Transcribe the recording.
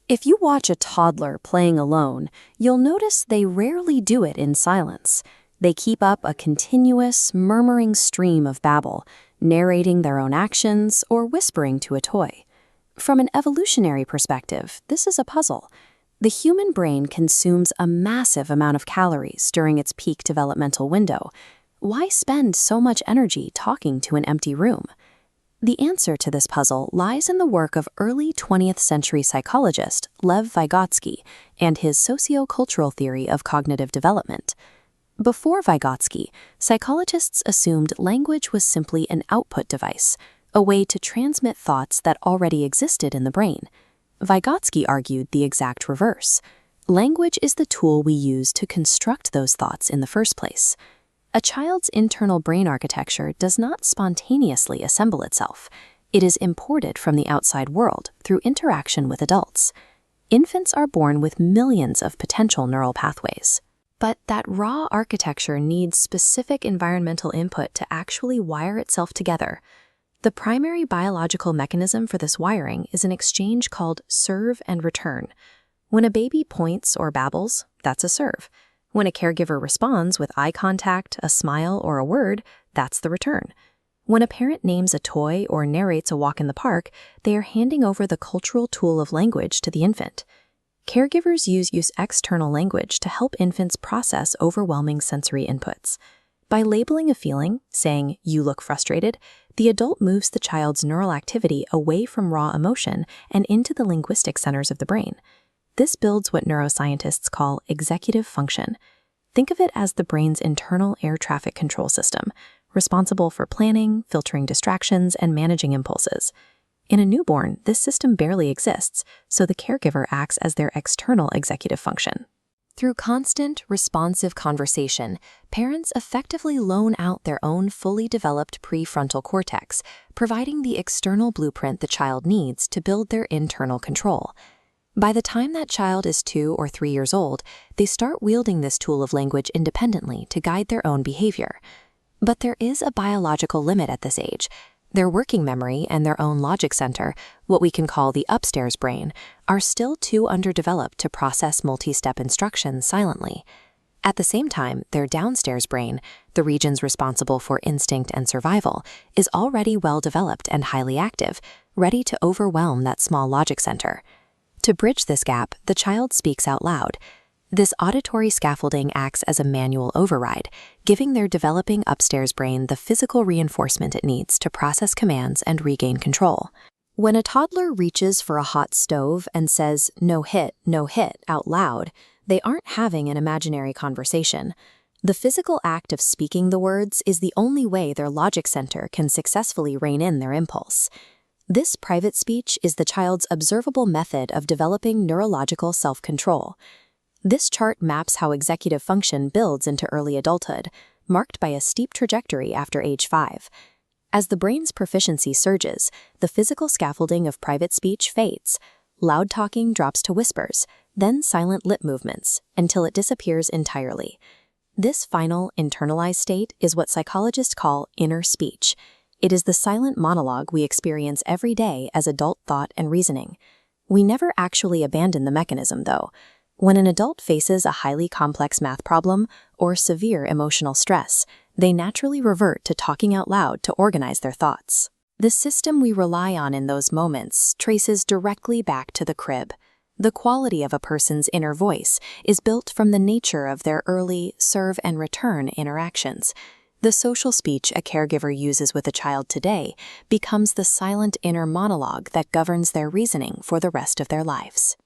If you watch a toddler playing alone, you'll notice they rarely do it in silence. They keep up a continuous, murmuring stream of babble, narrating their own actions or whispering to a toy. From an evolutionary perspective, this is a puzzle. The human brain consumes a massive amount of calories during its peak developmental window. Why spend so much energy talking to an empty room? The answer to this puzzle lies in the work of early 20th century psychologist Lev Vygotsky and his sociocultural theory of cognitive development. Before Vygotsky, psychologists assumed language was simply an output device, a way to transmit thoughts that already existed in the brain. Vygotsky argued the exact reverse. Language is the tool we use to construct those thoughts in the first place. A child's internal brain architecture does not spontaneously assemble itself. It is imported from the outside world through interaction with adults. Infants are born with millions of potential neural pathways. But that raw architecture needs specific environmental input to actually wire itself together. The primary biological mechanism for this wiring is an exchange called serve and return. When a baby points or babbles, that's a serve. When a caregiver responds with eye contact, a smile, or a word, that's the return. When a parent names a toy or narrates a walk in the park, they are handing over the cultural tool of language to the infant. Caregivers use external language to help infants process overwhelming sensory inputs. By labeling a feeling, saying, "You look frustrated," the adult moves the child's neural activity away from raw emotion and into the linguistic centers of the brain. This builds what neuroscientists call executive function. Think of it as the brain's internal air traffic control system, responsible for planning, filtering distractions, and managing impulses. In a newborn, this system barely exists, so the caregiver acts as their external executive function. Through constant, responsive conversation, parents effectively loan out their own fully developed prefrontal cortex, providing the external blueprint the child needs to build their internal control. By the time that child is 2 or 3 years old, they start wielding this tool of language independently to guide their own behavior. But there is a biological limit at this age. Their working memory and their own logic center, what we can call the upstairs brain, are still too underdeveloped to process multi-step instructions silently. At the same time, their downstairs brain, the regions responsible for instinct and survival, is already well developed and highly active, ready to overwhelm that small logic center. To bridge this gap, the child speaks out loud. This auditory scaffolding acts as a manual override, giving their developing upstairs brain the physical reinforcement it needs to process commands and regain control. When a toddler reaches for a hot stove and says, no hit," out loud, they aren't having an imaginary conversation. The physical act of speaking the words is the only way their logic center can successfully rein in their impulse. This private speech is the child's observable method of developing neurological self-control. This chart maps how executive function builds into early adulthood, marked by a steep trajectory after age 5. As the brain's proficiency surges, the physical scaffolding of private speech fades. Loud talking drops to whispers, then silent lip movements, until it disappears entirely. This final, internalized state is what psychologists call inner speech. It is the silent monologue we experience every day as adult thought and reasoning. We never actually abandon the mechanism, though. When an adult faces a highly complex math problem or severe emotional stress, they naturally revert to talking out loud to organize their thoughts. The system we rely on in those moments traces directly back to the crib. The quality of a person's inner voice is built from the nature of their early serve and return interactions. The social speech a caregiver uses with a child today becomes the silent inner monologue that governs their reasoning for the rest of their lives.